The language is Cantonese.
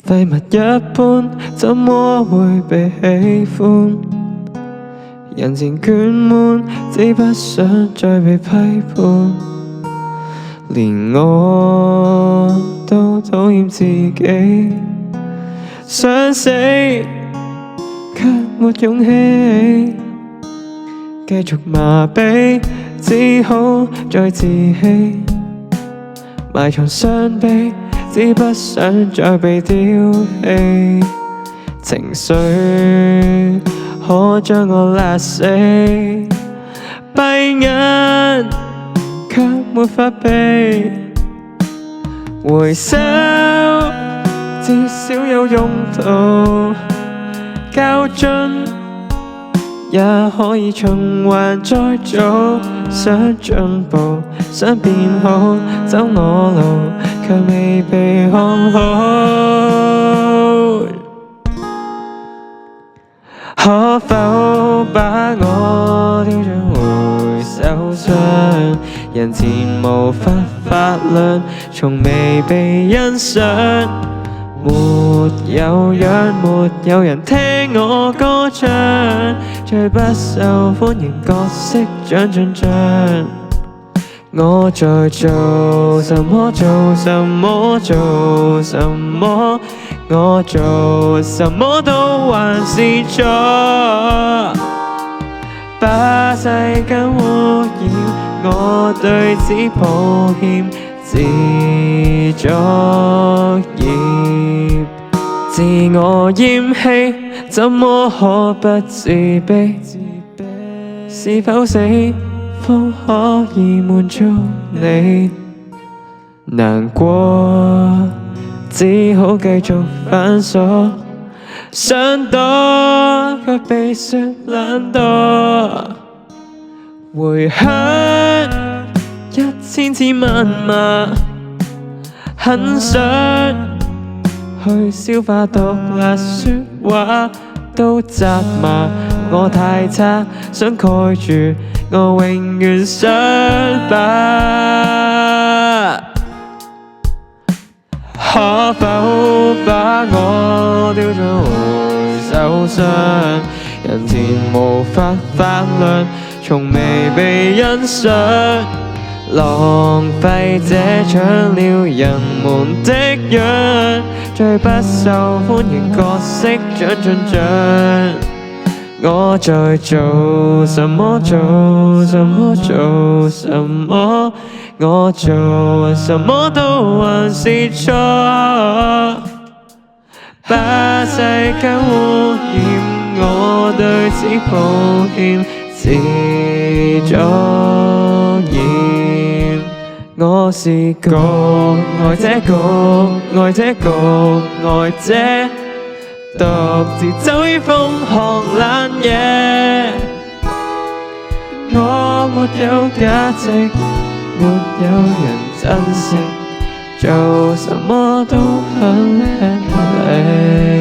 廢物一般，怎麼會被喜歡？人前倦悶，只不想再被批判。連我都討厭自己，想死卻沒勇氣，繼續麻痹，只好再自欺，埋藏傷悲，只不想再被丟棄。情緒可將我勒死，閉眼卻沒法避，回首至少有用途，膠樽也可以循環再造。想進步，想變好，走我路卻未被看好。可否把我丟進回收箱？人前無法發亮，從未被欣賞。沒有樣，沒有人聽我歌唱，最不受歡迎角色長進像。我在做什麼？做什麼？做什麼？我做什麼都還是錯，把世間污染，我對此抱歉。自作孽，自我嫌棄，怎麼可不自卑？是否死方可以滿足你？難過，只好繼續反鎖，想躲卻被說懶惰，回響1000次謾罵，很想去消化毒辣説話，都責罵我太差，想蓋住我永遠傷疤。可否把我丟進回收箱？人前無法發亮，從未被欣賞。浪費這搶了人們的樣，最不受歡迎角色長進像。我在做什麼？做什麼？做什麼？我做什麼都還是錯，把世間污染，我對此抱歉。自作孽，我是個愛者，愛者，愛者，獨自走於風寒冷夜。我沒有價值，沒有人珍惜，做什麼都很吃力。